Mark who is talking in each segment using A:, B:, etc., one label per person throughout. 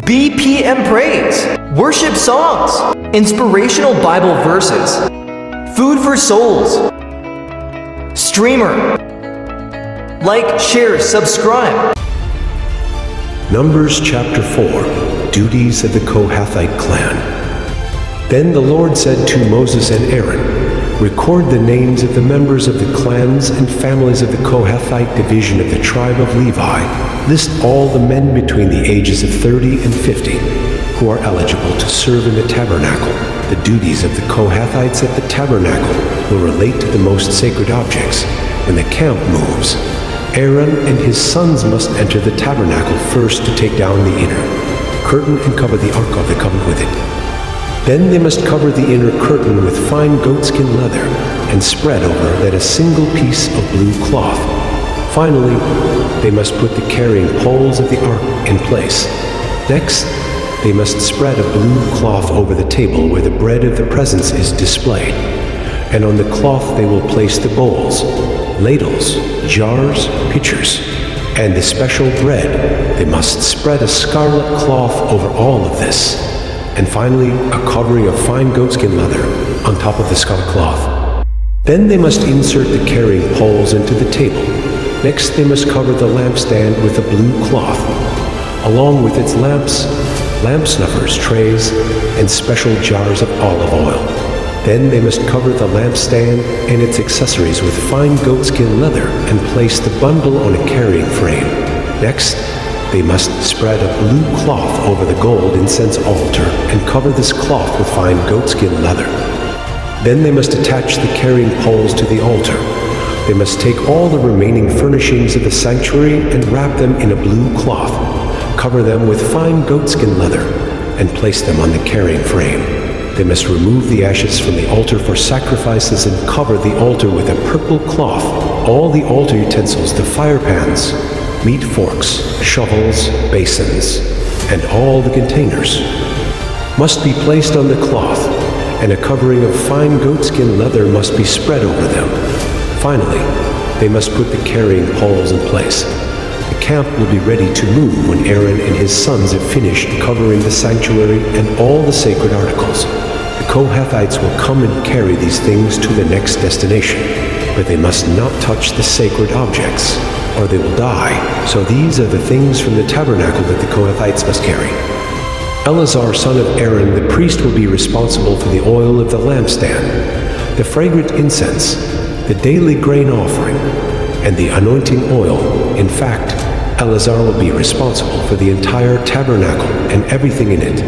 A: BPM praise, worship songs, inspirational Bible verses, food for souls, streamer. Like, share, subscribe.
B: Numbers chapter 4, Duties of the Kohathite clan. Then the Lord said to Moses and Aaron, record the names of the members of the clans and families of the Kohathite division of the tribe of Levi. List all the men between the ages of 30 and 50 who are eligible to serve in the tabernacle. The duties of the Kohathites at the tabernacle will relate to the most sacred objects. When the camp moves, Aaron and his sons must enter the tabernacle first to take down the inner curtain and cover the Ark of the Covenant with it. Then they must cover the inner curtain with fine goatskin leather and spread over that a single piece of blue cloth. Finally, they must put the carrying poles of the ark in place. Next, they must spread a blue cloth over the table where the bread of the presence is displayed. And on the cloth they will place the bowls, ladles, jars, pitchers, and the special bread. They must spread a scarlet cloth over all of this. And finally, a covering of fine goatskin leather on top of the scarlet cloth. Then they must insert the carrying poles into the table. Next, they must cover the lampstand with a blue cloth, along with its lamps, lamp snuffers, trays, and special jars of olive oil. Then they must cover the lampstand and its accessories with fine goatskin leather and place the bundle on a carrying frame. Next, they must spread a blue cloth over the gold incense altar and cover this cloth with fine goatskin leather. Then they must attach the carrying poles to the altar. They must take all the remaining furnishings of the sanctuary and wrap them in a blue cloth, cover them with fine goatskin leather, and place them on the carrying frame. They must remove the ashes from the altar for sacrifices and cover the altar with a purple cloth. All the altar utensils, the fire pans, meat forks, shovels, basins, and all the containers must be placed on the cloth, and a covering of fine goatskin leather must be spread over them. Finally, they must put the carrying poles in place. The camp will be ready to move when Aaron and his sons have finished covering the sanctuary and all the sacred articles. The Kohathites will come and carry these things to the next destination, but they must not touch the sacred objects, or they will die. So these are the things from the tabernacle that the Kohathites must carry. Eleazar, son of Aaron, the priest, will be responsible for the oil of the lampstand, the fragrant incense, the daily grain offering, and the anointing oil. In fact, Eleazar will be responsible for the entire tabernacle and everything in it,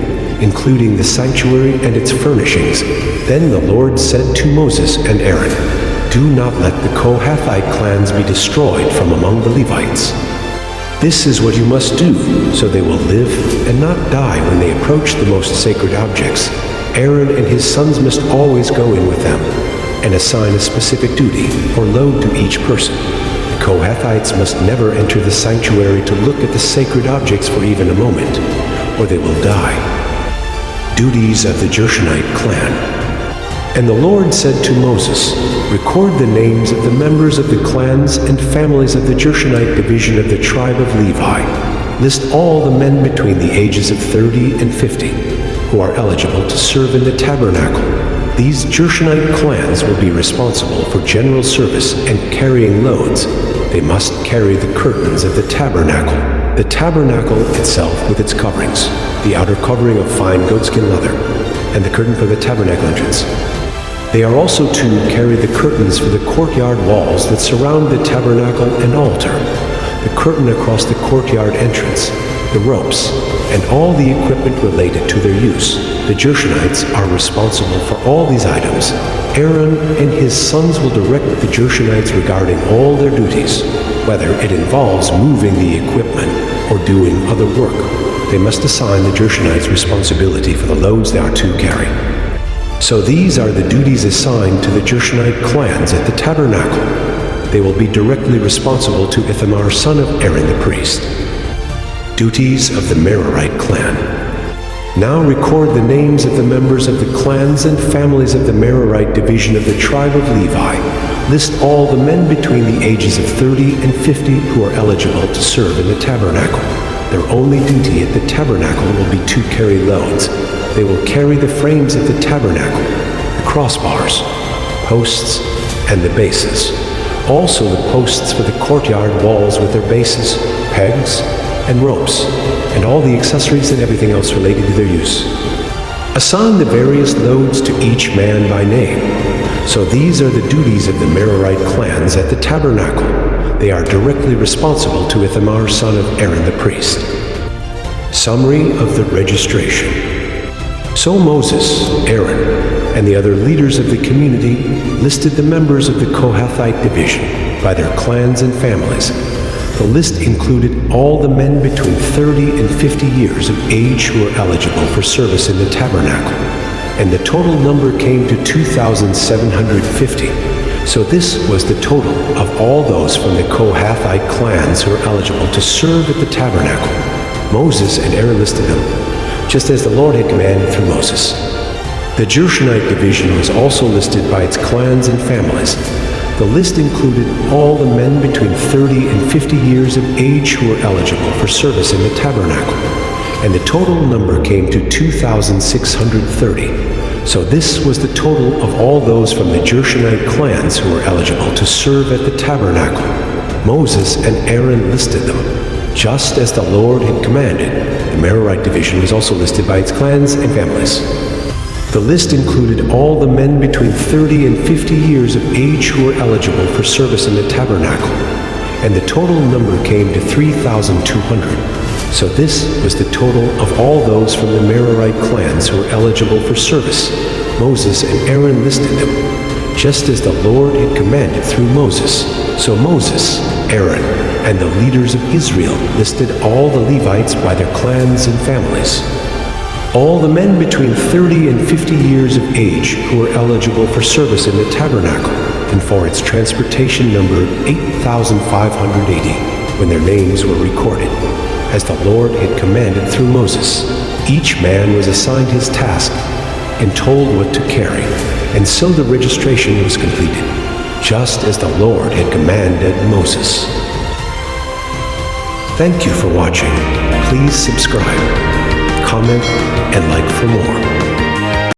B: including the sanctuary and its furnishings. Then the Lord said to Moses and Aaron, do not let the Kohathite clans be destroyed from among the Levites. This is what you must do, so they will live and not die when they approach the most sacred objects. Aaron and his sons must always go in with them and assign a specific duty or load to each person. The Kohathites must never enter the sanctuary to look at the sacred objects for even a moment, or they will die. Duties of the Gershonite clan. And the Lord said to Moses, record the names of the members of the clans and families of the Gershonite division of the tribe of Levi. List all the men between the ages of 30 and 50 who are eligible to serve in the tabernacle. These Gershonite clans will be responsible for general service and carrying loads. They must carry the curtains of the tabernacle itself with its coverings, the outer covering of fine goatskin leather, and the curtain for the tabernacle entrance. They are also to carry the curtains for the courtyard walls that surround the tabernacle and altar, the curtain across the courtyard entrance, the ropes, and all the equipment related to their use. The Gershonites are responsible for all these items. Aaron and his sons will direct the Gershonites regarding all their duties, whether it involves moving the equipment or doing other work. They must assign the Gershonites responsibility for the loads they are to carry. So these are the duties assigned to the Gershonite clans at the tabernacle. They will be directly responsible to Ithamar, son of Aaron the priest. Duties of the Merarite clan. Now record the names of the members of the clans and families of the Merarite division of the tribe of Levi. List all the men between the ages of 30 and 50 who are eligible to serve in the tabernacle. Their only duty at the tabernacle will be to carry loads. They will carry the frames of the tabernacle, the crossbars, posts, and the bases. Also the posts for the courtyard walls with their bases, pegs, and ropes, and all the accessories and everything else related to their use. Assign the various loads to each man by name. So these are the duties of the Merarite clans at the tabernacle. They are directly responsible to Ithamar, son of Aaron the priest. Summary of the registration. So Moses, Aaron, and the other leaders of the community listed the members of the Kohathite division by their clans and families. The list included all the men between 30 and 50 years of age who were eligible for service in the tabernacle, and the total number came to 2,750. So this was the total of all those from the Kohathite clans who were eligible to serve at the tabernacle. Moses and Aaron listed them, just as the Lord had commanded through Moses. The Gershonite division was also listed by its clans and families. The list included all the men between 30 and 50 years of age who were eligible for service in the tabernacle, and the total number came to 2,630. So this was the total of all those from the Gershonite clans who were eligible to serve at the tabernacle. Moses and Aaron listed them, just as the Lord had commanded. The Merarite division was also listed by its clans and families. The list included all the men between 30 and 50 years of age who were eligible for service in the tabernacle, and the total number came to 3,200. So this was the total of all those from the Merarite clans who were eligible for service. Moses and Aaron listed them, just as the Lord had commanded through Moses. So Moses, Aaron, and the leaders of Israel listed all the Levites by their clans and families. All the men between 30 and 50 years of age who were eligible for service in the tabernacle, and for its transportation numbered 8,580 when their names were recorded, as the Lord had commanded through Moses. Each man was assigned his task and told what to carry, and so the registration was completed, just as the Lord had commanded Moses. Thank you for watching. Please subscribe, comment, and like for more.